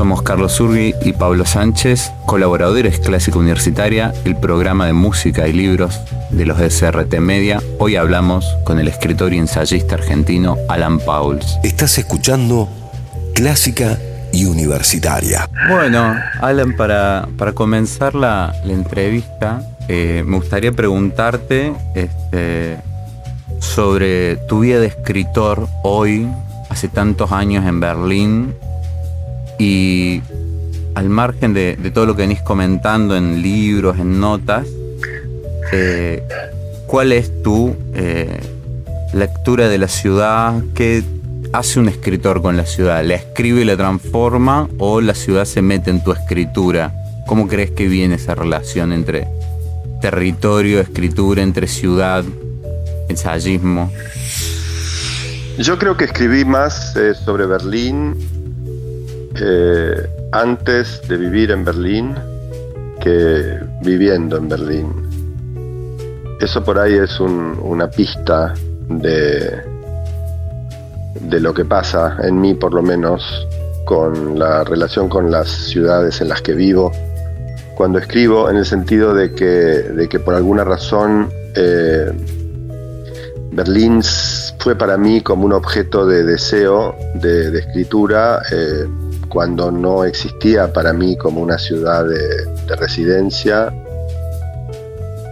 Somos Carlos Urgui y Pablo Sánchez, colaboradores Clásica Universitaria, el programa de música y libros de los SRT Media. Hoy hablamos con el escritor y ensayista argentino Alan Pauls. Estás escuchando Clásica y Universitaria. Bueno, Alan, para comenzar la entrevista, me gustaría preguntarte sobre tu vida de escritor hoy, hace tantos años en Berlín, y al margen de todo lo que venís comentando en libros, en notas, ¿cuál es tu lectura de la ciudad? ¿Qué hace un escritor con la ciudad? ¿La escribe y la transforma o la ciudad se mete en tu escritura? ¿Cómo crees que viene esa relación entre territorio, escritura, entre ciudad, ensayismo? Yo creo que escribí más sobre Berlín antes de vivir en Berlín que viviendo en Berlín. Eso por ahí es una pista de lo que pasa en mí, por lo menos, con la relación con las ciudades en las que vivo cuando escribo, en el sentido de que por alguna razón Berlín fue para mí como un objeto de deseo de escritura cuando no existía para mí como una ciudad de residencia,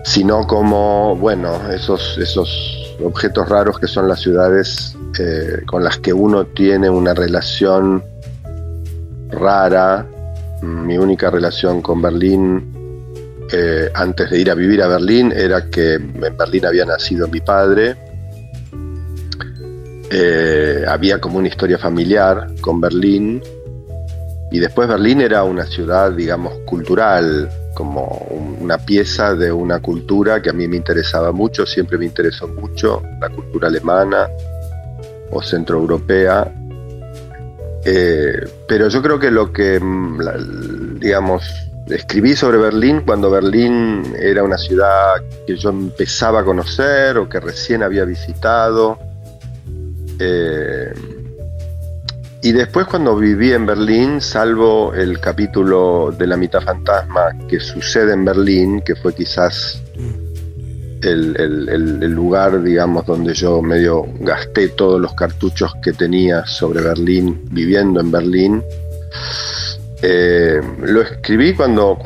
sino como, bueno, esos objetos raros que son las ciudades con las que uno tiene una relación rara. Mi única relación con Berlín antes de ir a vivir a Berlín era que en Berlín había nacido mi padre. Había como una historia familiar con Berlín, y después Berlín era una ciudad, digamos, cultural, como una pieza de una cultura que a mí me interesaba mucho, siempre me interesó mucho, la cultura alemana o centroeuropea. Pero yo creo que lo que, digamos, escribí sobre Berlín cuando Berlín era una ciudad que yo empezaba a conocer o que recién había visitado. Y después, cuando viví en Berlín, salvo el capítulo de La mitad fantasma que sucede en Berlín, que fue quizás el lugar, digamos, donde yo medio gasté todos los cartuchos que tenía sobre Berlín, viviendo en Berlín, lo escribí cuando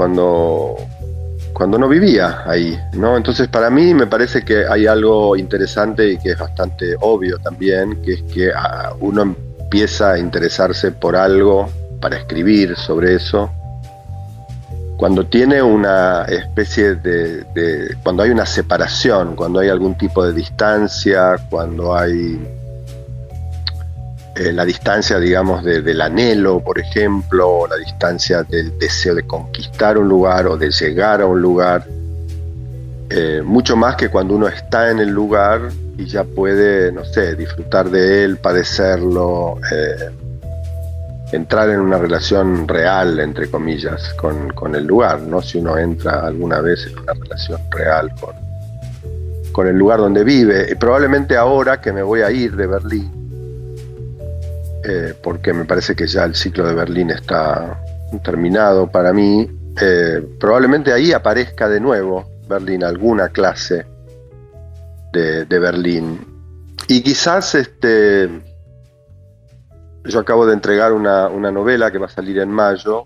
no vivía ahí, ¿no? Entonces, para mí me parece que hay algo interesante y que es bastante obvio también, que es que uno empieza a interesarse por algo para escribir sobre eso cuando tiene una especie de cuando hay una separación, cuando hay algún tipo de distancia, cuando hay la distancia, digamos, del anhelo, por ejemplo, o la distancia del deseo de conquistar un lugar o de llegar a un lugar, mucho más que cuando uno está en el lugar y ya puede, no sé, disfrutar de él, padecerlo, entrar en una relación real, entre comillas, con el lugar, ¿no? Si uno entra alguna vez en una relación real con el lugar donde vive. Y probablemente ahora que me voy a ir de Berlín, porque me parece que ya el ciclo de Berlín está terminado para mí, probablemente ahí aparezca de nuevo Berlín, alguna clase de Berlín. Y quizás yo acabo de entregar una novela que va a salir en mayo.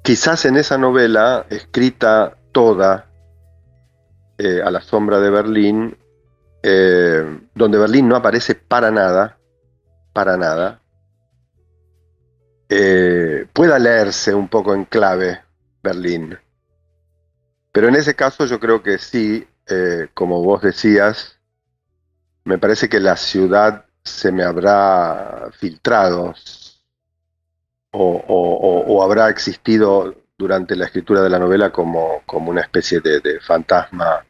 Quizás en esa novela, escrita toda a la sombra de Berlín, donde Berlín no aparece para nada, pueda leerse un poco en clave Berlín. Pero en ese caso yo creo que sí, como vos decías, me parece que la ciudad se me habrá filtrado o habrá existido durante la escritura de la novela como una especie de fantasma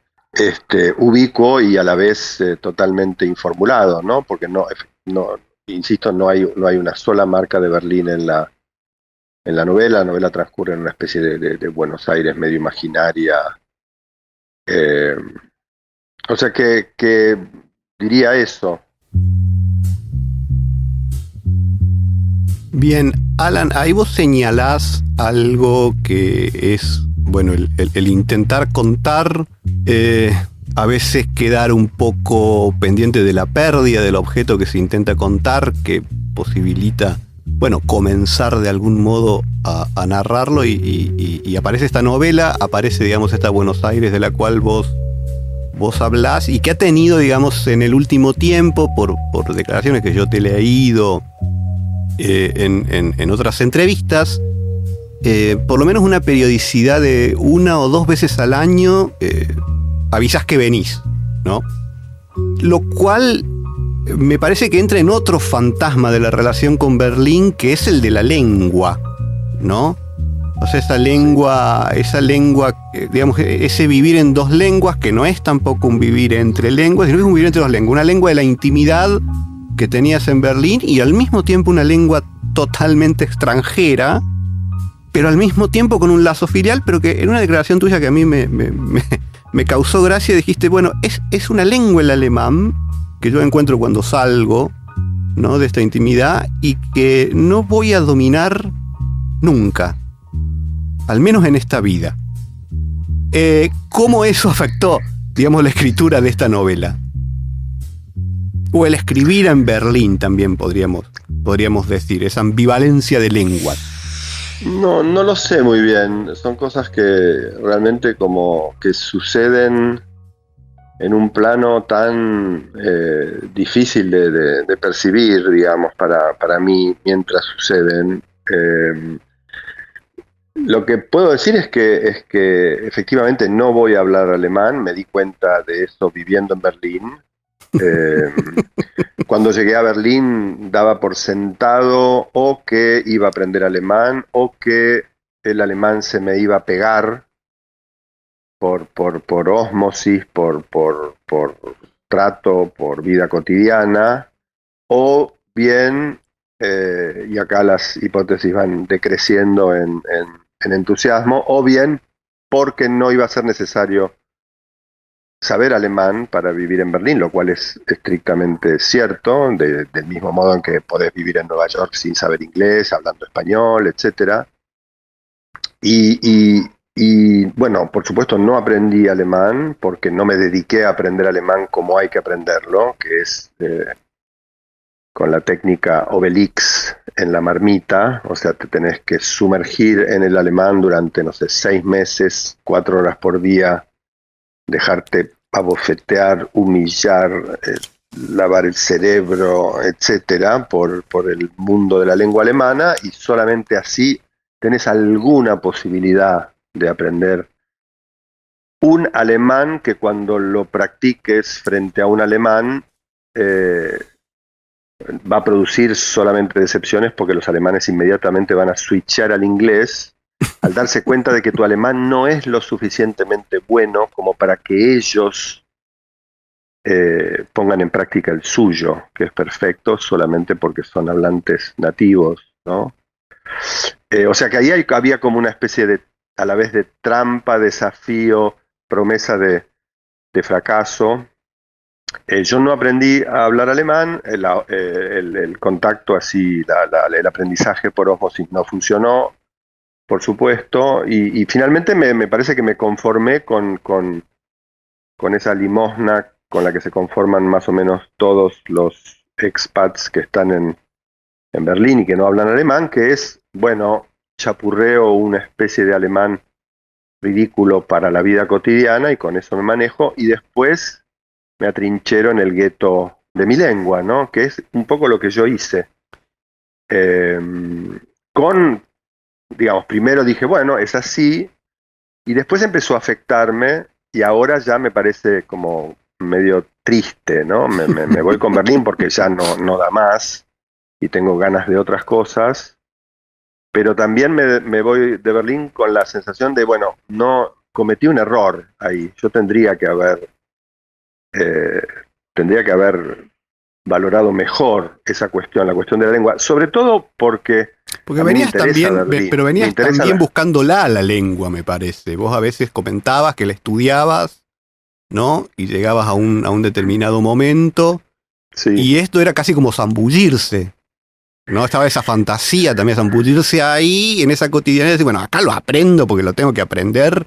ubicuo y a la vez totalmente informulado, ¿no? Porque no, insisto, no hay una sola marca de Berlín en la novela. La novela transcurre en una especie de Buenos Aires medio imaginaria. O sea que diría eso. Bien, Alan, ahí vos señalás algo que es, bueno, el intentar contar, a veces quedar un poco pendiente de la pérdida del objeto que se intenta contar, que posibilita, bueno, comenzar de algún modo a narrarlo y aparece esta novela, aparece, digamos, esta Buenos Aires de la cual vos hablás y que ha tenido, digamos, en el último tiempo, por declaraciones que yo te he leído, en otras entrevistas, por lo menos una periodicidad de 1 o 2 veces al año, avisás que venís, ¿no? Lo cual me parece que entra en otro fantasma de la relación con Berlín, que es el de la lengua, ¿no? O sea, esa lengua, digamos, ese vivir en dos lenguas, que no es tampoco un vivir entre lenguas, sino que es un vivir entre dos lenguas, una lengua de la intimidad que tenías en Berlín y al mismo tiempo una lengua totalmente extranjera, pero al mismo tiempo con un lazo filial, pero que en una declaración tuya que a mí me causó gracia, dijiste, bueno, es una lengua el alemán que yo encuentro cuando salgo, ¿no?, de esta intimidad y que no voy a dominar nunca, al menos en esta vida. ¿Cómo eso afectó, digamos, la escritura de esta novela? O el escribir en Berlín también podríamos decir, esa ambivalencia de lenguas. No lo sé muy bien. Son cosas que realmente como que suceden en un plano tan difícil de percibir, digamos, para mí mientras suceden. Lo que puedo decir es que efectivamente no voy a hablar alemán. Me di cuenta de eso viviendo en Berlín. Cuando llegué a Berlín daba por sentado o que iba a aprender alemán o que el alemán se me iba a pegar por ósmosis, por trato, por vida cotidiana, o bien, y acá las hipótesis van decreciendo en entusiasmo, o bien porque no iba a ser necesario saber alemán para vivir en Berlín, lo cual es estrictamente cierto, del mismo modo en que podés vivir en Nueva York sin saber inglés, hablando español, etc. Y bueno, por supuesto no aprendí alemán porque no me dediqué a aprender alemán como hay que aprenderlo, que es con la técnica Obelix en la marmita, o sea, te tenés que sumergir en el alemán durante, no sé, 6 meses, 4 horas por día, dejarte abofetear, humillar, lavar el cerebro, etcétera, por el mundo de la lengua alemana, y solamente así tenés alguna posibilidad de aprender un alemán que cuando lo practiques frente a un alemán va a producir solamente decepciones, porque los alemanes inmediatamente van a switchar al inglés al darse cuenta de que tu alemán no es lo suficientemente bueno como para que ellos pongan en práctica el suyo, que es perfecto solamente porque son hablantes nativos, ¿no? O sea que ahí había como una especie de, a la vez de trampa, desafío, promesa de fracaso. Yo no aprendí a hablar alemán, el contacto así, el aprendizaje por ósmosis no funcionó, por supuesto, y finalmente me parece que me conformé con esa limosna con la que se conforman más o menos todos los expats que están en Berlín y que no hablan alemán, que es, bueno, chapurreo una especie de alemán ridículo para la vida cotidiana y con eso me manejo, y después me atrinchero en el gueto de mi lengua, ¿no? Que es un poco lo que yo hice. Digamos, primero dije, bueno, es así, y después empezó a afectarme, y ahora ya me parece como medio triste, ¿no? Me voy con Berlín porque ya no da más, y tengo ganas de otras cosas, pero también me voy de Berlín con la sensación de, bueno, no cometí un error ahí, yo tendría que haber valorado mejor esa cuestión, la cuestión de la lengua, sobre todo porque venías también, pero venías también buscándola la lengua, me parece. Vos a veces comentabas que la estudiabas, ¿no? Y llegabas a un determinado momento, sí. Y esto era casi como zambullirse ¿no? Estaba esa fantasía también, zambullirse ahí, en esa cotidianidad, decir, bueno, acá lo aprendo porque lo tengo que aprender,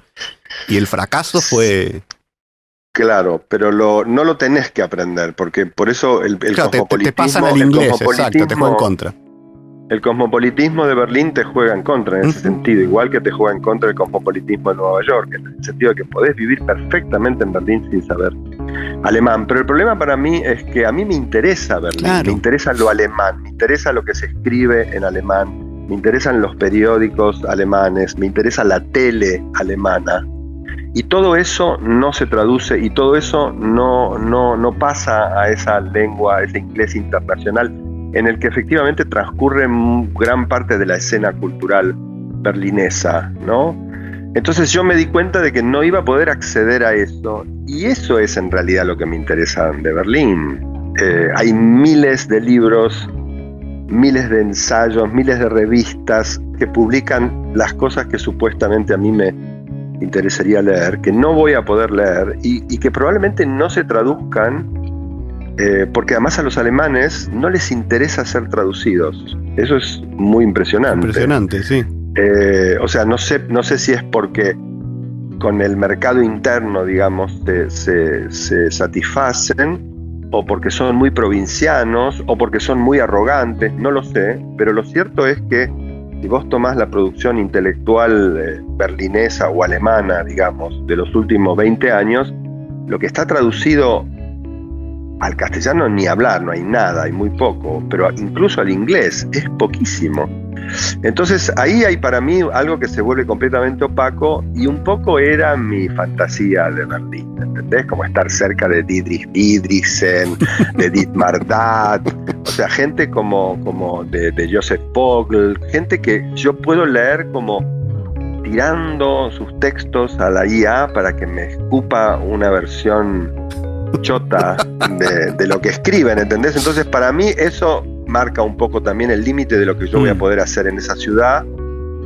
y el fracaso fue... Claro, pero no lo tenés que aprender, porque por eso el claro, cosmopolitismo... te pasan al inglés, exacto, te juega en contra. El cosmopolitismo de Berlín te juega en contra en ese sentido, igual que te juega en contra el cosmopolitismo de Nueva York, en el sentido de que podés vivir perfectamente en Berlín sin saber alemán. Pero el problema para mí es que a mí me interesa Berlín, claro. Me interesa lo alemán, me interesa lo que se escribe en alemán, me interesan los periódicos alemanes, me interesa la tele alemana. Y todo eso no se traduce y todo eso no pasa a esa lengua, a ese inglés internacional, en el que efectivamente transcurre gran parte de la escena cultural berlinesa, ¿no? Entonces yo me di cuenta de que no iba a poder acceder a eso, y eso es en realidad lo que me interesa de Berlín. Hay miles de libros, miles de ensayos, miles de revistas que publican las cosas que supuestamente a mí me interesaría leer, que no voy a poder leer y que probablemente no se traduzcan, porque además a los alemanes no les interesa ser traducidos. Eso es muy impresionante. Impresionante, sí. O sea, no sé si es porque con el mercado interno, digamos, se satisfacen, o porque son muy provincianos, o porque son muy arrogantes, no lo sé, pero lo cierto es que si vos tomás la producción intelectual berlinesa o alemana, digamos, de los últimos 20 años, lo que está traducido al castellano ni hablar, no hay nada, hay muy poco, pero incluso al inglés es poquísimo. Entonces ahí hay para mí algo que se vuelve completamente opaco, y un poco era mi fantasía de Berlín, ¿entendés? Como estar cerca de Dietrich Friedrichsen, de Dietmar Dad, o sea, gente como de Joseph Vogel, gente que yo puedo leer como tirando sus textos a la IA para que me escupa una versión chota de lo que escriben, ¿entendés? Entonces para mí eso marca un poco también el límite de lo que yo voy a poder hacer en esa ciudad,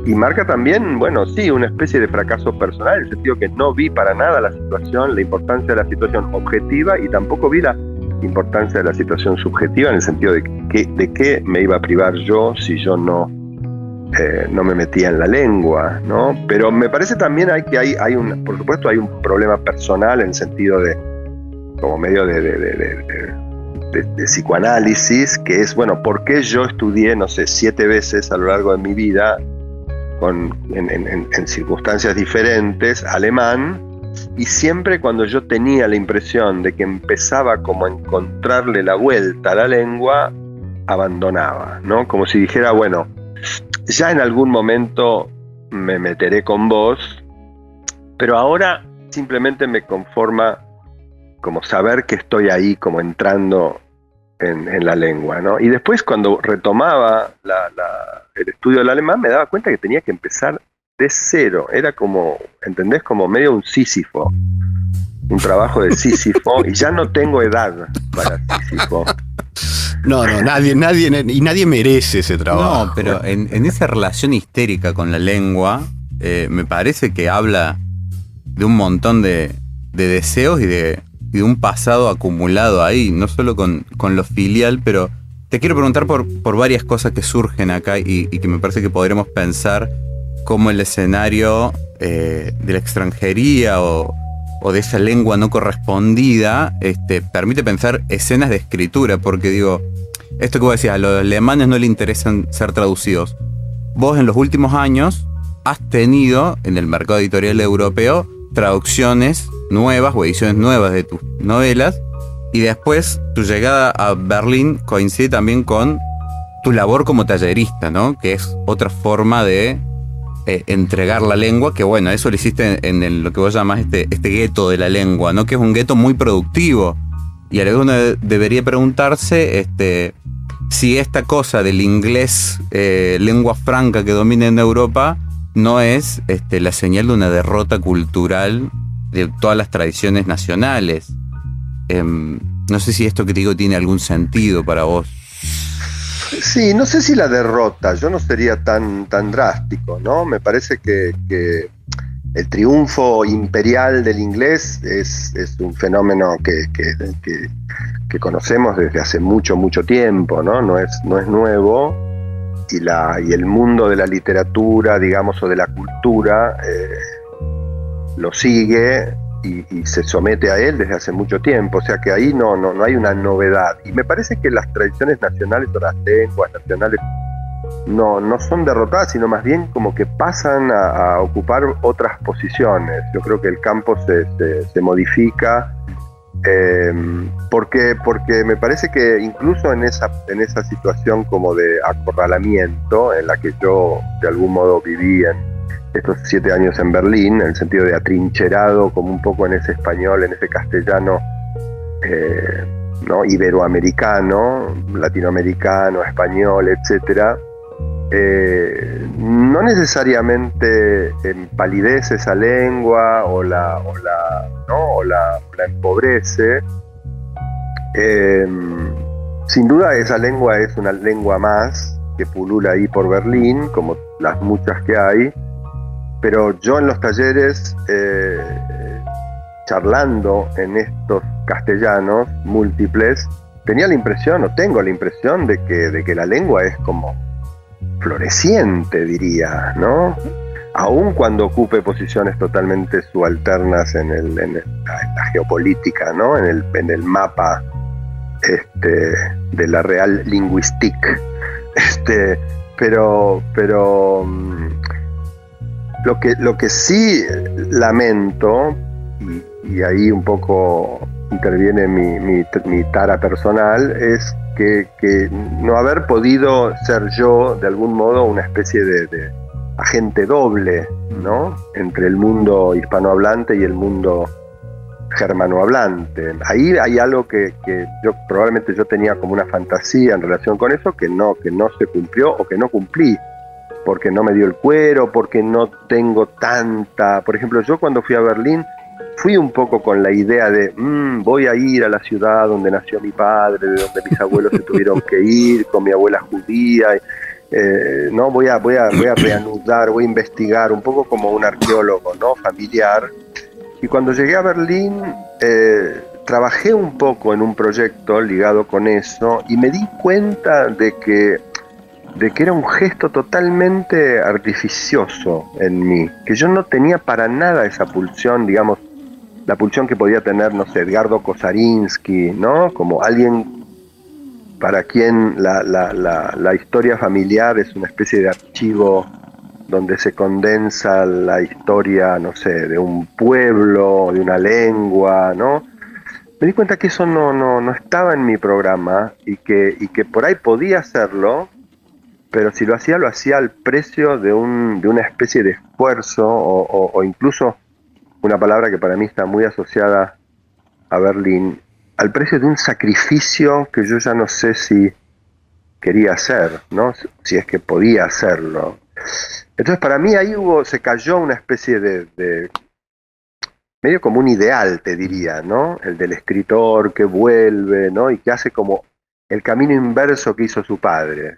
y marca también, bueno, sí, una especie de fracaso personal, en el sentido que no vi para nada la situación, la importancia de la situación objetiva, y tampoco vi la importancia de la situación subjetiva, en el sentido de qué me iba a privar yo si yo no me metía en la lengua, ¿no? Pero me parece también por supuesto hay un problema personal, en el sentido de como medio de psicoanálisis, que es, bueno, ¿por qué yo estudié, no sé, 7 veces a lo largo de mi vida, en circunstancias diferentes, alemán, y siempre cuando yo tenía la impresión de que empezaba como a encontrarle la vuelta a la lengua, abandonaba, ¿no? Como si dijera, bueno, ya en algún momento me meteré con vos, pero ahora simplemente me conforma como saber que estoy ahí, como entrando en la lengua, ¿no? Y después, cuando retomaba el estudio del alemán, me daba cuenta que tenía que empezar de cero. Era como, ¿entendés? Como medio un Sísifo, un trabajo de Sísifo, y ya no tengo edad para Sísifo. No, nadie merece ese trabajo. No, pero en esa relación histérica con la lengua, me parece que habla de un montón de deseos y de un pasado acumulado ahí, no solo con lo filial, pero te quiero preguntar por varias cosas que surgen acá y que me parece que podremos pensar como el escenario de la extranjería o de esa lengua no correspondida permite pensar escenas de escritura, porque digo, esto que vos decías, a los alemanes no les interesan ser traducidos. Vos en los últimos años has tenido en el mercado editorial europeo traducciones nuevas o ediciones nuevas de tus novelas, y después tu llegada a Berlín coincide también con tu labor como tallerista, ¿no? Que es otra forma de entregar la lengua, que bueno, eso lo hiciste en lo que vos llamás este gueto de la lengua, ¿no? Que es un gueto muy productivo, y a lo que uno debería preguntarse si esta cosa del inglés, lengua franca que domina en Europa, no es la señal de una derrota cultural de todas las tradiciones nacionales. No sé si esto que te digo tiene algún sentido para vos. Sí, no sé si la derrota, yo no sería tan drástico, ¿no? Me parece que el triunfo imperial del inglés es un fenómeno que conocemos desde hace mucho tiempo, ¿no? No es nuevo. y el mundo de la literatura, digamos, o de la cultura, lo sigue y se somete a él desde hace mucho tiempo, o sea que ahí no hay una novedad. Y me parece que las tradiciones nacionales o las lenguas nacionales no son derrotadas, sino más bien como que pasan a ocupar otras posiciones. Yo creo que el campo se modifica, porque me parece que incluso en esa situación como de acorralamiento en la que yo de algún modo viví en estos 7 años en Berlín, en el sentido de atrincherado como un poco en ese español, en ese castellano, ¿no? Iberoamericano, latinoamericano, español, etcétera. No necesariamente empalidece esa lengua o la empobrece. Sin duda esa lengua es una lengua más que pulula ahí por Berlín, como las muchas que hay, pero yo en los talleres, charlando en estos castellanos múltiples, tenía la impresión, o tengo la impresión, de que la lengua es como floreciente, diría, ¿no? Aun cuando ocupe posiciones totalmente subalternas en la geopolítica, ¿no? En el mapa de la Real Linguistique. Pero lo que sí lamento, y ahí un poco interviene mi tara personal, es que no haber podido ser yo, de algún modo, una especie de agente doble, ¿no? Entre el mundo hispanohablante y el mundo germanohablante. Ahí hay algo que probablemente yo tenía como una fantasía en relación con eso, que no se cumplió o que no cumplí, porque no me dio el cuero, porque no tengo tanta... Por ejemplo, yo cuando fui a Berlín fui un poco con la idea de voy a ir a la ciudad donde nació mi padre, de donde mis abuelos se tuvieron que ir, con mi abuela judía, no voy a reanudar, voy a investigar, un poco como un arqueólogo, ¿no? Familiar. Y cuando llegué a Berlín, trabajé un poco en un proyecto ligado con eso y me di cuenta de que era un gesto totalmente artificioso en mí, que yo no tenía para nada esa pulsión, digamos, la pulsión que podía tener, no sé, Edgardo Kosarinsky, ¿no? Como alguien para quien la historia familiar es una especie de archivo donde se condensa la historia, no sé, de un pueblo, de una lengua, ¿no? Me di cuenta que eso no estaba en mi programa y que por ahí podía hacerlo, pero si lo hacía al precio de una especie de esfuerzo o incluso una palabra que para mí está muy asociada a Berlín, al precio de un sacrificio que yo ya no sé si quería hacer, ¿no? Si es que podía hacerlo. Entonces para mí ahí se cayó una especie de medio como un ideal, te diría, ¿no? El del escritor que vuelve, ¿no? Y que hace como el camino inverso que hizo su padre,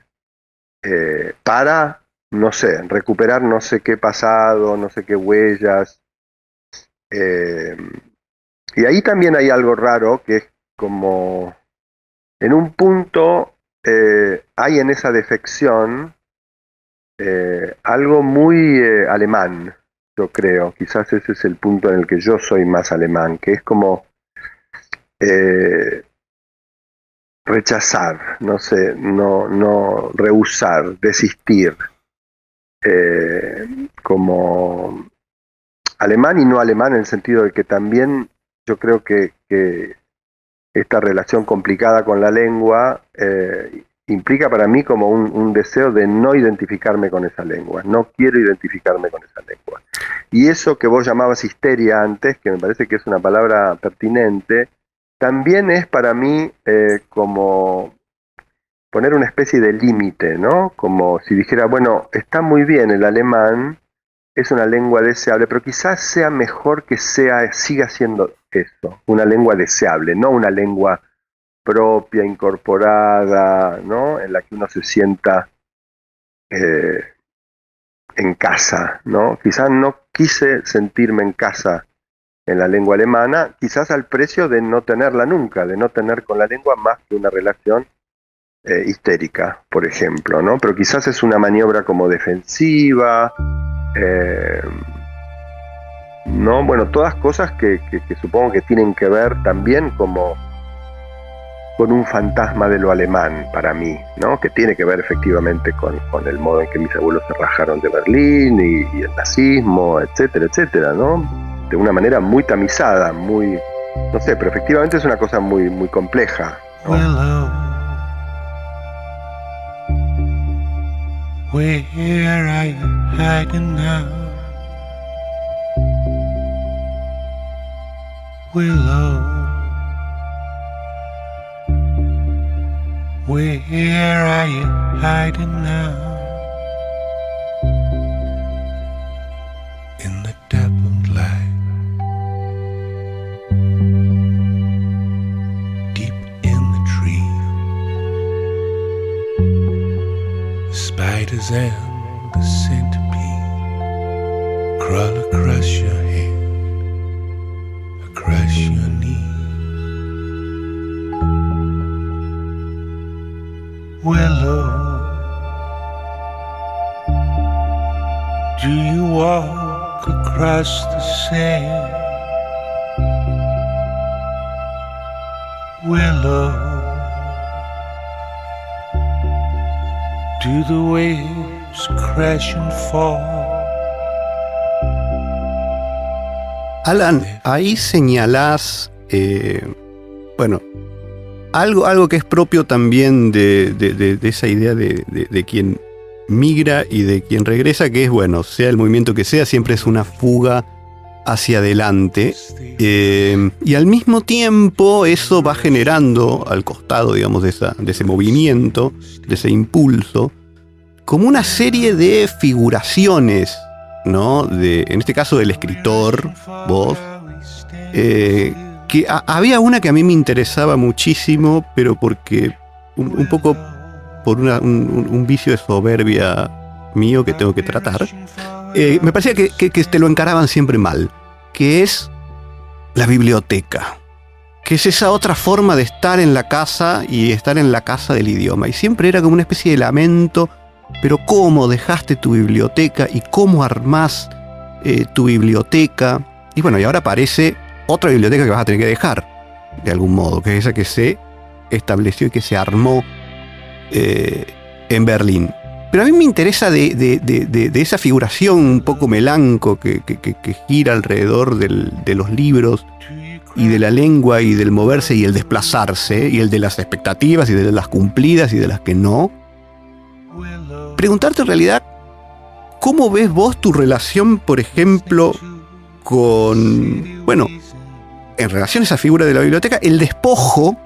para, no sé, recuperar no sé qué pasado, no sé qué huellas. Y ahí también hay algo raro, que es como, en un punto, hay en esa defección algo muy alemán, yo creo. Quizás ese es el punto en el que yo soy más alemán, que es como rechazar, no sé, no rehusar, desistir, como alemán y no alemán, en el sentido de que también yo creo que esta relación complicada con la lengua implica para mí como un deseo de no identificarme con esa lengua. No quiero identificarme con esa lengua. Y eso que vos llamabas histeria antes, que me parece que es una palabra pertinente, también es para mí como poner una especie de límite, ¿no? Como si dijera, bueno, está muy bien el alemán, es una lengua deseable, pero quizás sea mejor que siga siendo eso, una lengua deseable, no una lengua propia, incorporada, ¿no? En la que uno se sienta en casa, ¿no? Quizás no quise sentirme en casa en la lengua alemana, quizás al precio de no tenerla nunca, de no tener con la lengua más que una relación histérica, por ejemplo, ¿no? Pero quizás es una maniobra como defensiva, ¿no? Bueno, todas cosas que supongo que tienen que ver también como con un fantasma de lo alemán para mí, ¿no? Que tiene que ver efectivamente con el modo en que mis abuelos se rajaron de Berlín y el nazismo, etcétera, etcétera, ¿no? De una manera muy tamizada, muy, no sé, pero efectivamente es una cosa muy, muy compleja, ¿no? Where are you hiding now? Willow, where are you hiding now? In the dappled light, deep in the tree, the spiders and the centipede crawl across your head, across your knee. Willow, do you walk across the sand? Willow, do the waves crash and fall? Alan, ahí señalás, bueno, algo que es propio también de esa idea de quien migra y de quien regresa, que es, bueno, sea el movimiento que sea, siempre es una fuga hacia adelante, y al mismo tiempo eso va generando al costado, digamos, de ese movimiento, de ese impulso, como una serie de figuraciones, ¿no? En este caso del escritor, vos, que había una que a mí me interesaba muchísimo, pero porque un poco por un vicio de soberbia mío que tengo que tratar, me parecía que te lo encaraban siempre mal, que es la biblioteca, que es esa otra forma de estar en la casa y estar en la casa del idioma, y siempre era como una especie de lamento, pero ¿cómo dejaste tu biblioteca y cómo armás tu biblioteca? Y bueno, y ahora aparece otra biblioteca que vas a tener que dejar, de algún modo, que es esa que se estableció y que se armó en Berlín. Pero a mí me interesa de esa figuración un poco melanco que gira alrededor de los libros y de la lengua y del moverse y el desplazarse y el de las expectativas y de las cumplidas y de las que no. Preguntarte en realidad, ¿cómo ves vos tu relación, por ejemplo, con, bueno, en relación a esa figura de la biblioteca, el despojo,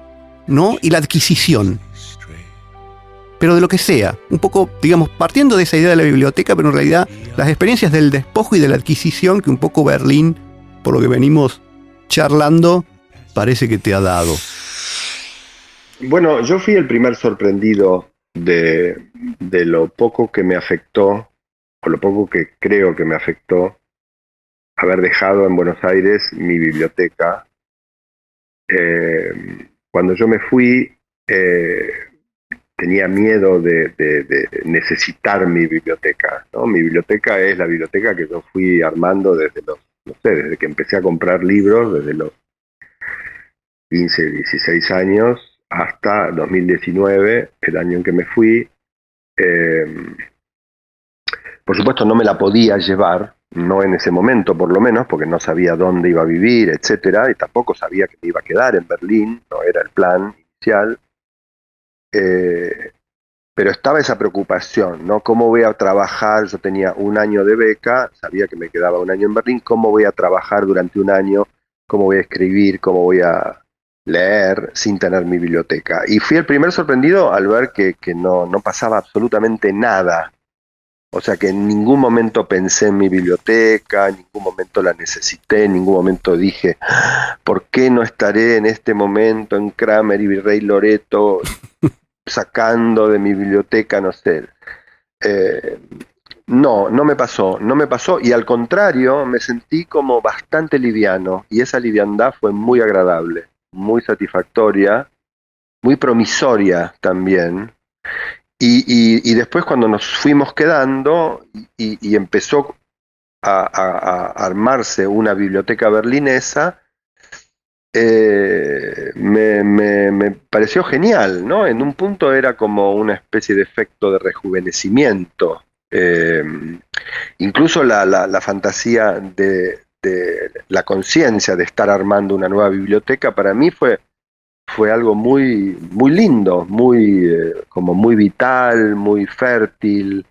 ¿no? Y la adquisición? Pero de lo que sea, un poco, digamos, partiendo de esa idea de la biblioteca, pero en realidad las experiencias del despojo y de la adquisición que un poco Berlín, por lo que venimos charlando, parece que te ha dado. Bueno, yo fui el primer sorprendido de lo poco que me afectó, o lo poco que creo que me afectó, haber dejado en Buenos Aires mi biblioteca. Cuando yo me fui, tenía miedo de necesitar mi biblioteca, ¿no? Mi biblioteca es la biblioteca que yo fui armando desde desde que empecé a comprar libros, desde los 15, 16 años hasta 2019, el año en que me fui. Por supuesto no me la podía llevar, no en ese momento por lo menos, porque no sabía dónde iba a vivir, etcétera, y tampoco sabía que me iba a quedar en Berlín, no era el plan inicial. Pero estaba esa preocupación, ¿no? ¿Cómo voy a trabajar? Yo tenía un año de beca, sabía que me quedaba un año en Berlín, ¿cómo voy a trabajar durante un año? ¿Cómo voy a escribir? ¿Cómo voy a leer sin tener mi biblioteca? Y fui el primer sorprendido al ver que no pasaba absolutamente nada. O sea, que en ningún momento pensé en mi biblioteca, en ningún momento la necesité, en ningún momento dije, ¿por qué no estaré en este momento en Kramer y Virrey Loreto sacando de mi biblioteca, no sé? No me pasó, y al contrario, me sentí como bastante liviano, y esa liviandad fue muy agradable, muy satisfactoria, muy promisoria también. Y después cuando nos fuimos quedando y empezó a armarse una biblioteca berlinesa, me pareció genial, ¿no? En un punto era como una especie de efecto de rejuvenecimiento. Incluso la fantasía de la conciencia de estar armando una nueva biblioteca para mí fue algo muy, muy lindo, como muy vital, muy fértil.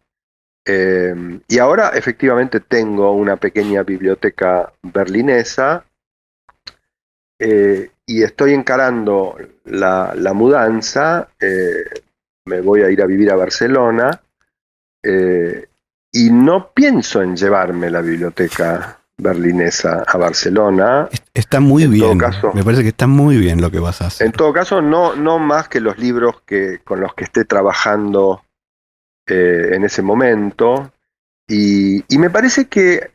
Y ahora efectivamente tengo una pequeña biblioteca berlinesa, y estoy encarando la mudanza. Me voy a ir a vivir a Barcelona, y no pienso en llevarme la biblioteca berlinesa a Barcelona. Está muy En todo bien. caso, Me parece que está muy bien lo que vas a hacer. en todo caso, no más que los libros con los que esté trabajando en ese momento. Y me parece que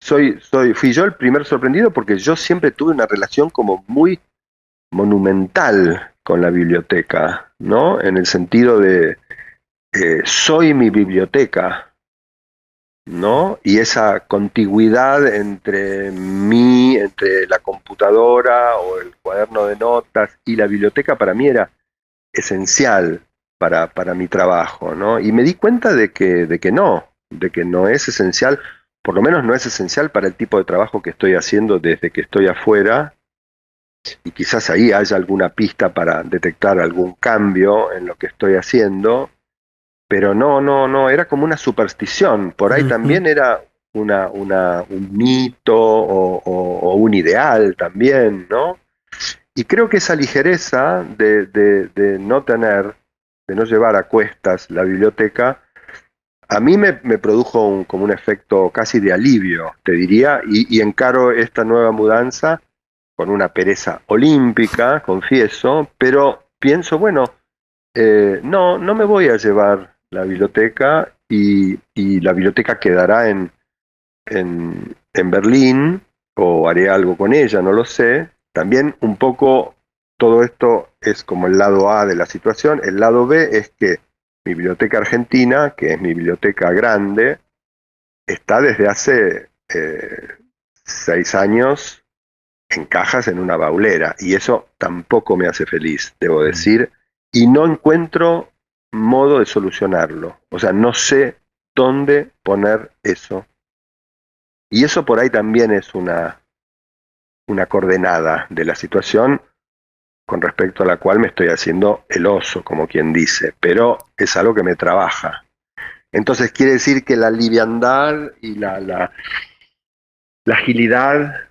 fui yo el primer sorprendido, porque yo siempre tuve una relación como muy monumental con la biblioteca, ¿no? En el sentido de soy mi biblioteca, ¿no? Y esa contigüidad entre la computadora o el cuaderno de notas y la biblioteca para mí era esencial para mi trabajo, ¿no? Y me di cuenta de que no es esencial, por lo menos no es esencial para el tipo de trabajo que estoy haciendo desde que estoy afuera, y quizás ahí haya alguna pista para detectar algún cambio en lo que estoy haciendo. Pero no, era como una superstición. Por ahí también era un mito o un ideal también, ¿no? Y creo que esa ligereza de no llevar a cuestas la biblioteca, a mí me produjo como un efecto casi de alivio, te diría, y encaro esta nueva mudanza con una pereza olímpica, confieso, pero pienso, bueno, no me voy a llevar la biblioteca, y la biblioteca quedará en Berlín, o haré algo con ella, no lo sé. También un poco todo esto es como el lado A de la situación. El lado B es que mi biblioteca argentina, que es mi biblioteca grande, está desde hace 6 años en cajas en una baulera, y eso tampoco me hace feliz, debo decir, y no encuentro modo de solucionarlo. O sea, no sé dónde poner eso. Y eso por ahí también es una coordenada de la situación con respecto a la cual me estoy haciendo el oso, como quien dice, pero es algo que me trabaja. Entonces quiere decir que la liviandad y la agilidad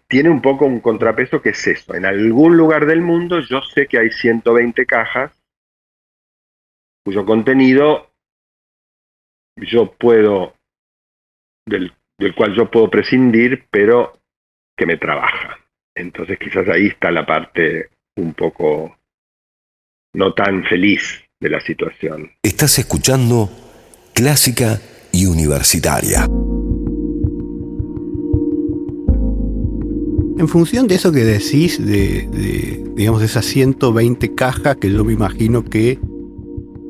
tiene un poco un contrapeso, que es eso. En algún lugar del mundo yo sé que hay 120 cajas cuyo contenido del cual yo puedo prescindir, pero que me trabaja. Entonces quizás ahí está la parte un poco no tan feliz de la situación. Estás escuchando Clásica y Universitaria. En función de eso que decís, digamos, esas 120 cajas que yo me imagino que,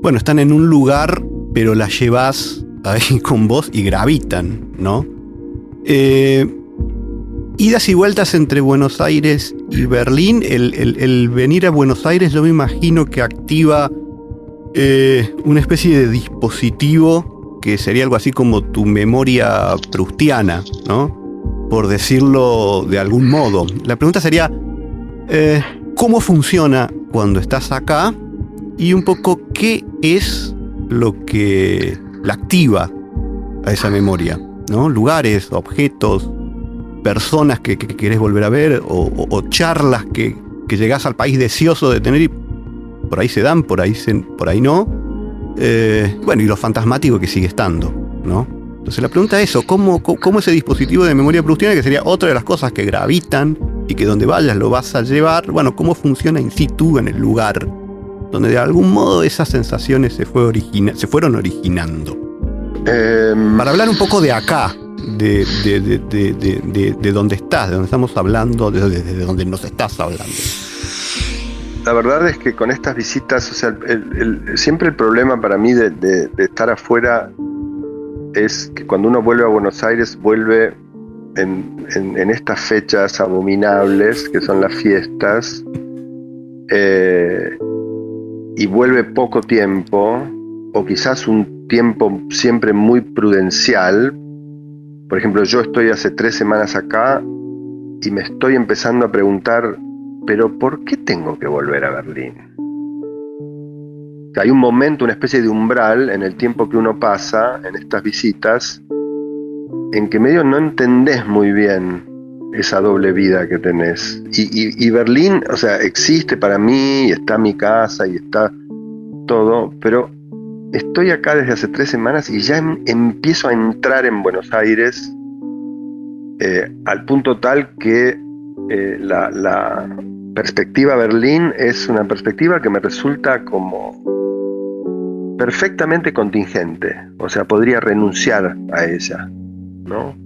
bueno, están en un lugar, pero las llevas ahí con vos y gravitan, ¿no? Idas y vueltas entre Buenos Aires y Berlín. El venir a Buenos Aires yo me imagino que activa una especie de dispositivo que sería algo así como tu memoria proustiana, ¿no? Por decirlo de algún modo. La pregunta sería, ¿cómo funciona cuando estás acá? Y un poco, ¿qué es lo que la activa a esa memoria, ¿no? Lugares, objetos, personas que querés volver a ver, o charlas que llegás al país deseoso de tener y por ahí se dan, por ahí no. Bueno, y lo fantasmático que sigue estando, ¿no? Entonces la pregunta es eso, ¿cómo ese dispositivo de memoria proustiana, que sería otra de las cosas que gravitan y que donde vayas lo vas a llevar, bueno, cómo funciona in situ en el lugar, donde de algún modo esas sensaciones se fueron originando? Para hablar un poco de acá, de donde estás, de donde estamos hablando, desde donde nos estás hablando. la verdad es que con estas visitas, o sea, siempre el problema para mí de estar afuera es que cuando uno vuelve a Buenos Aires, vuelve en estas fechas abominables que son las fiestas, y vuelve poco tiempo, o quizás un tiempo siempre muy prudencial. Por ejemplo, yo estoy hace 3 semanas acá y me estoy empezando a preguntar, ¿pero por qué tengo que volver a Berlín? O sea, hay un momento, una especie de umbral en el tiempo que uno pasa en estas visitas, en que medio no entendés muy bien esa doble vida que tenés. Y Berlín, o sea, existe para mí, y está mi casa, y está todo, pero estoy acá desde hace 3 semanas y ya empiezo a entrar en Buenos Aires, al punto tal que la perspectiva Berlín es una perspectiva que me resulta como perfectamente contingente, o sea, podría renunciar a ella, ¿no?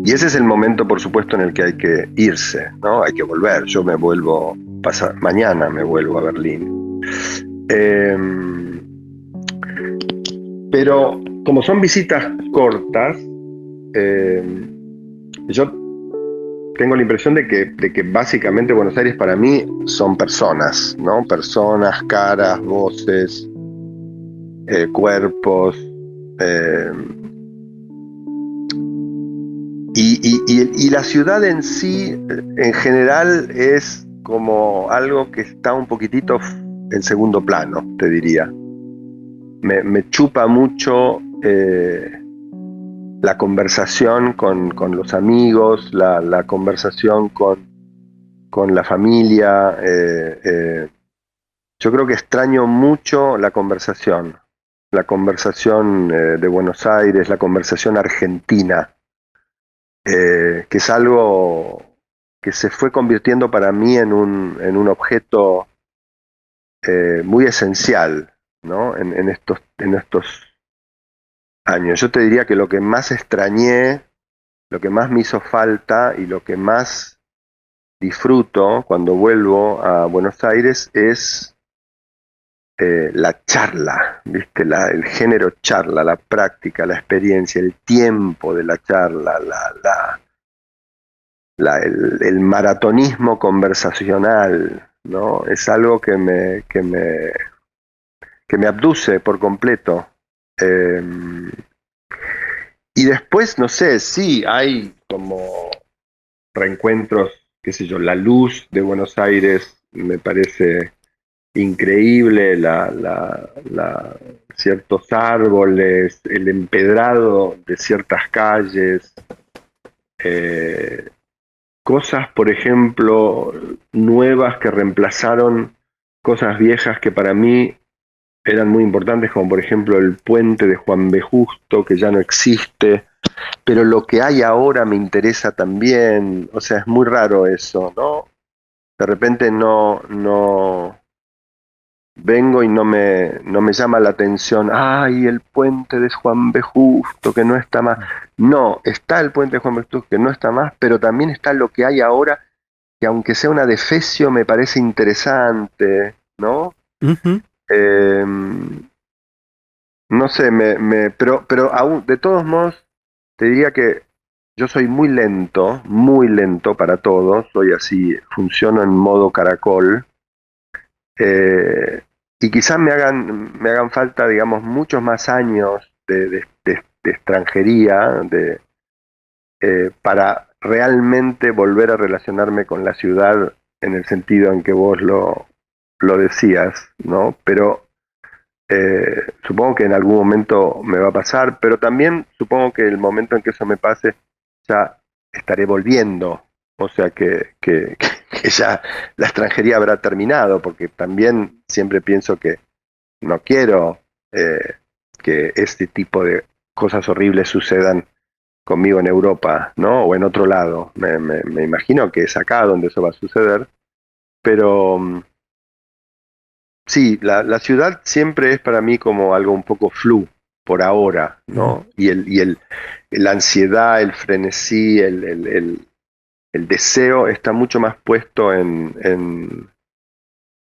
Y ese es el momento, por supuesto, en el que hay que irse, ¿no? Hay que volver. Yo me vuelvo, mañana me vuelvo a Berlín. Pero como son visitas cortas, yo tengo la impresión de que básicamente Buenos Aires para mí son personas, ¿no? Personas, caras, voces, cuerpos. Y la ciudad en sí, en general, es como algo que está un poquitito en segundo plano, te diría. Me chupa mucho la conversación con los amigos, la conversación con la familia. Yo creo que extraño mucho la conversación de Buenos Aires, la conversación argentina. Que es algo que se fue convirtiendo para mí en un objeto muy esencial, ¿no? en estos años. Yo te diría que lo que más extrañé, lo que más me hizo falta y lo que más disfruto cuando vuelvo a Buenos Aires es la charla, ¿viste? El género charla, la práctica, la experiencia, el tiempo de la charla, el maratonismo conversacional, ¿no? Es algo que me abduce por completo. Y después, no sé, sí, hay como reencuentros, qué sé yo, la luz de Buenos Aires me parece increíble, ciertos árboles, el empedrado de ciertas calles, cosas, por ejemplo, nuevas que reemplazaron cosas viejas que para mí eran muy importantes, como por ejemplo el puente de Juan B. Justo, que ya no existe, pero lo que hay ahora me interesa también. O sea, es muy raro eso, ¿no? De repente no vengo y no me llama la atención, ay, el puente de Juan B. Justo, que no está más. No, está el puente de Juan B. Justo, que no está más, pero también está lo que hay ahora, que aunque sea una defecio, me parece interesante, ¿no? Uh-huh. No sé, pero aún, de todos modos, te diría que yo soy muy lento para todo, soy así, funciono en modo caracol. Y quizás me hagan falta, digamos, muchos más años de extranjería para realmente volver a relacionarme con la ciudad en el sentido en que vos lo decías, ¿no? Pero supongo que en algún momento me va a pasar, pero también supongo que el momento en que eso me pase ya estaré volviendo. O sea que ya la extranjería habrá terminado, porque también siempre pienso que no quiero que este tipo de cosas horribles sucedan conmigo en Europa, ¿no? O en otro lado. Me imagino que es acá donde eso va a suceder, pero sí, la ciudad siempre es para mí como algo un poco flu por ahora, ¿no? Y la ansiedad, el frenesí, el deseo está mucho más puesto en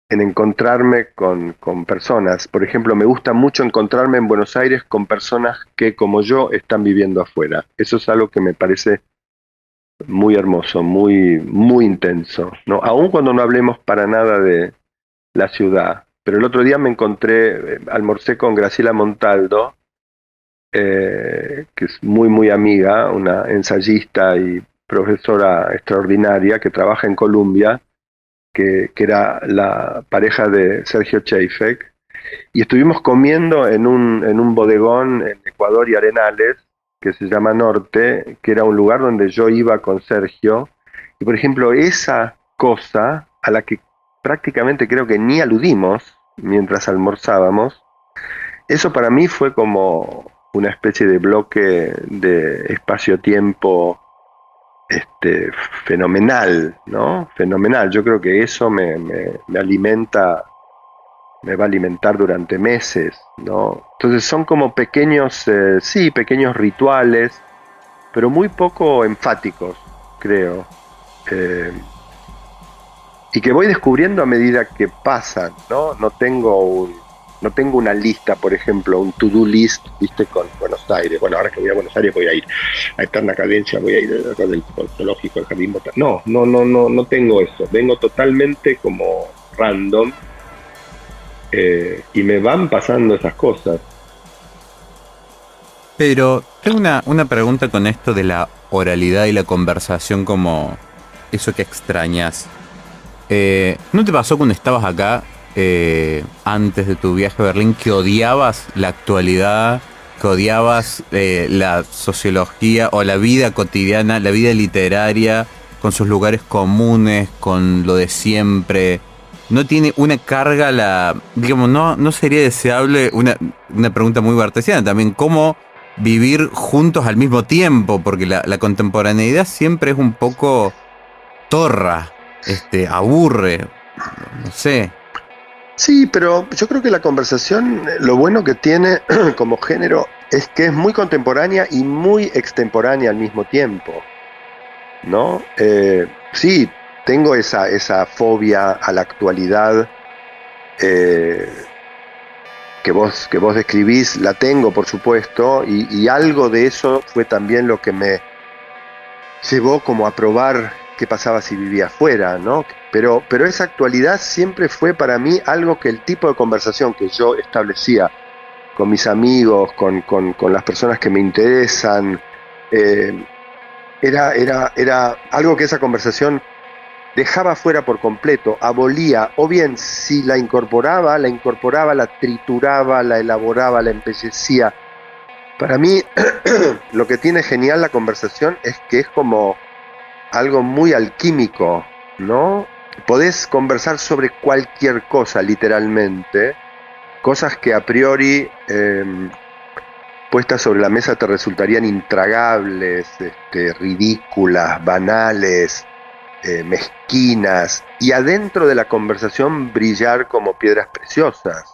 en encontrarme con personas. Por ejemplo, me gusta mucho encontrarme en Buenos Aires con personas que, como yo, están viviendo afuera. Eso es algo que me parece muy hermoso, muy, muy intenso, ¿no? Aun cuando no hablemos para nada de la ciudad. Pero el otro día me encontré, almorcé con Graciela Montaldo, que es muy, muy amiga, una ensayista y profesora extraordinaria que trabaja en Columbia, que era la pareja de Sergio Cheifek, y estuvimos comiendo en un bodegón en Ecuador y Arenales, que se llama Norte, que era un lugar donde yo iba con Sergio, y por ejemplo, esa cosa a la que prácticamente creo que ni aludimos mientras almorzábamos, eso para mí fue como una especie de bloque de espacio-tiempo fenomenal, ¿no? Fenomenal. Yo creo que eso me alimenta, me va a alimentar durante meses, ¿no? Entonces son como pequeños, sí, pequeños rituales, pero muy poco enfáticos, creo. Eh, y que voy descubriendo a medida que pasan, ¿no? No tengo una lista, por ejemplo, un to-do list, viste, con Buenos Aires. Bueno, ahora que voy a Buenos Aires voy a ir a Eterna Cadencia, voy a ir al zoológico, al jardín botánico. No tengo eso. Vengo totalmente como random, y me van pasando esas cosas. Pero tengo una pregunta con esto de la oralidad y la conversación, como eso que extrañas. ¿No te pasó cuando estabas acá, antes de tu viaje a Berlín, que odiabas la actualidad, que odiabas la sociología o la vida cotidiana, la vida literaria, con sus lugares comunes, con lo de siempre? ¿No tiene una carga digamos, no sería deseable, una pregunta muy bartesiana también, cómo vivir juntos al mismo tiempo? Porque la contemporaneidad siempre es un poco torra, aburre, no sé. Sí, pero yo creo que la conversación, lo bueno que tiene como género es que es muy contemporánea y muy extemporánea al mismo tiempo, ¿no? Sí, tengo esa fobia a la actualidad, eh, que vos describís, la tengo, por supuesto, y algo de eso fue también lo que me llevó como a probar qué pasaba si vivía afuera, ¿no? Pero esa actualidad siempre fue para mí algo que el tipo de conversación que yo establecía con mis amigos, con las personas que me interesan, eh, era algo que esa conversación dejaba fuera por completo, abolía, o bien si la incorporaba, la trituraba, la elaboraba, la embellecía. Para mí, lo que tiene genial la conversación es que es como algo muy alquímico, ¿no? Podés conversar sobre cualquier cosa, literalmente, cosas que a priori, puestas sobre la mesa, te resultarían intragables, ridículas, banales, mezquinas, y adentro de la conversación brillar como piedras preciosas.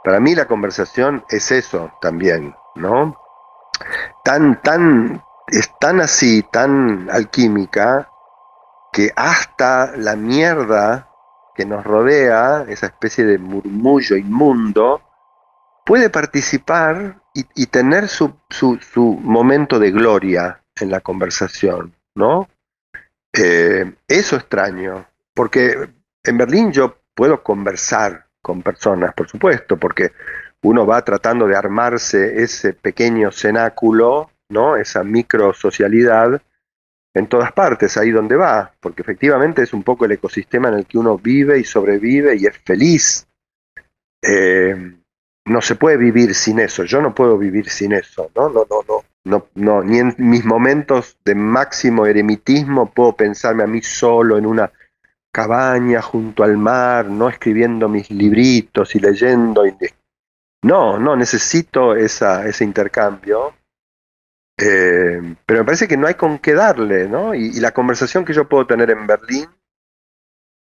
Para mí la conversación es eso también, ¿no? Es tan así, tan alquímica, que hasta la mierda que nos rodea, esa especie de murmullo inmundo, puede participar y tener su momento de gloria en la conversación, ¿no? Eso extraño, porque en Berlín yo puedo conversar con personas, por supuesto, porque uno va tratando de armarse ese pequeño cenáculo, ¿no? Esa micro socialidad en todas partes, ahí donde va, porque efectivamente es un poco el ecosistema en el que uno vive y sobrevive y es feliz. No se puede vivir sin eso, yo no puedo vivir sin eso, no, ni en mis momentos de máximo eremitismo puedo pensarme a mí solo en una cabaña junto al mar, no escribiendo mis libritos y leyendo. No, necesito ese intercambio, pero me parece que no hay con qué darle, ¿no? Y la conversación que yo puedo tener en Berlín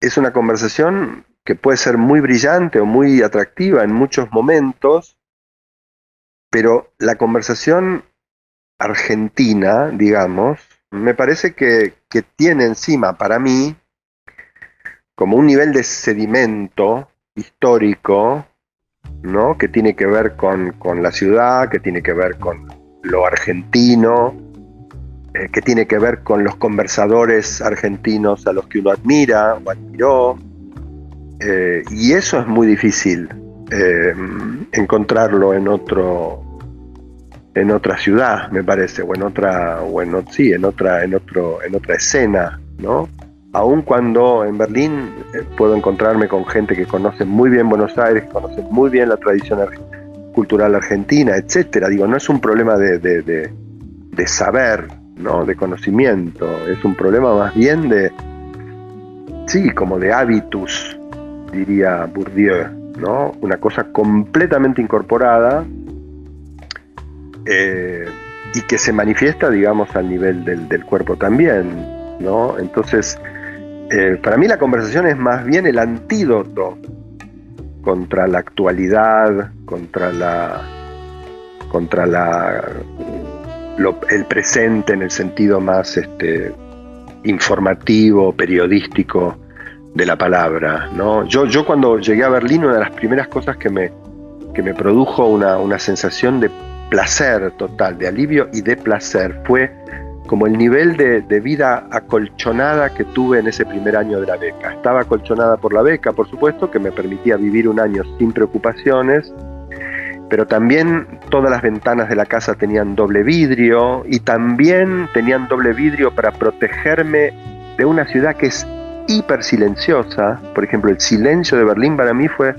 es una conversación que puede ser muy brillante o muy atractiva en muchos momentos, pero la conversación argentina, digamos, me parece que tiene encima para mí como un nivel de sedimento histórico, ¿no? Que tiene que ver con la ciudad, que tiene que ver con lo argentino, que tiene que ver con los conversadores argentinos a los que uno admira o admiró, y eso es muy difícil encontrarlo en otra ciudad, me parece, o en otra escena, ¿no? Aun cuando en Berlín puedo encontrarme con gente que conoce muy bien Buenos Aires, que conoce muy bien la tradición cultural argentina, etcétera. Digo, no es un problema de saber, ¿no? De conocimiento, es un problema más bien como de hábitus, diría Bourdieu, ¿no? Una cosa completamente incorporada y que se manifiesta, digamos, al nivel del cuerpo también, ¿no? Entonces, para mí la conversación es más bien el antídoto contra la actualidad, contra el presente en el sentido más informativo, periodístico de la palabra, ¿no? Yo cuando llegué a Berlín, una de las primeras cosas que me produjo una sensación de placer total, de alivio y de placer, fue como el nivel de vida acolchonada que tuve en ese primer año de la beca. Estaba acolchonada por la beca, por supuesto, que me permitía vivir un año sin preocupaciones, pero también todas las ventanas de la casa tenían doble vidrio, y también tenían doble vidrio para protegerme de una ciudad que es hiper silenciosa. Por ejemplo, el silencio de Berlín para mí fue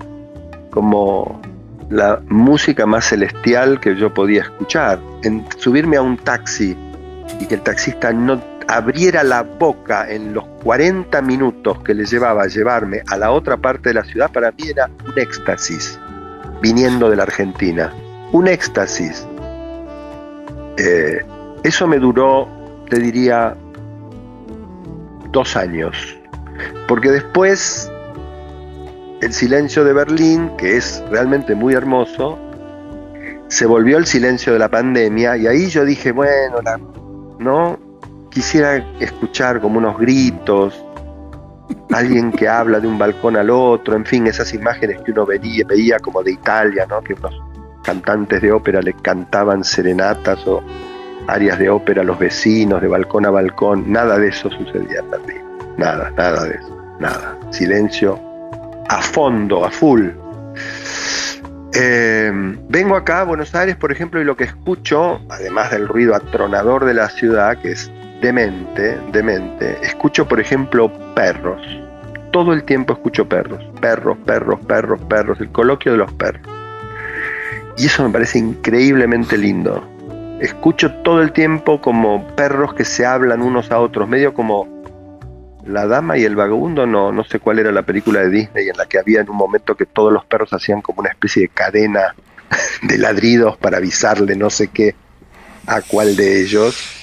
como la música más celestial que yo podía escuchar. En subirme a un taxi y que el taxista no abriera la boca en los 40 minutos que le llevaba a llevarme a la otra parte de la ciudad, para mí era un éxtasis, viniendo de la Argentina. Un éxtasis. Eso me duró, te diría, 2 años. Porque después el silencio de Berlín, que es realmente muy hermoso, se volvió el silencio de la pandemia, y ahí yo dije, bueno, ¿no? Quisiera escuchar como unos gritos, alguien que habla de un balcón al otro, en fin, esas imágenes que uno veía como de Italia, ¿no? Que unos cantantes de ópera le cantaban serenatas o arias de ópera a los vecinos de balcón a balcón. Nada de eso sucedía en Berlín. Nada de eso. Nada. Silencio a fondo, a full. Vengo acá a Buenos Aires, por ejemplo, y lo que escucho, además del ruido atronador de la ciudad, que es demente, escucho, por ejemplo, perros. Todo el tiempo escucho perros, el coloquio de los perros. Y eso me parece increíblemente lindo. Escucho todo el tiempo como perros que se hablan unos a otros, medio como La Dama y el Vagabundo, no sé cuál era la película de Disney en la que había en un momento que todos los perros hacían como una especie de cadena de ladridos para avisarle no sé qué a cuál de ellos.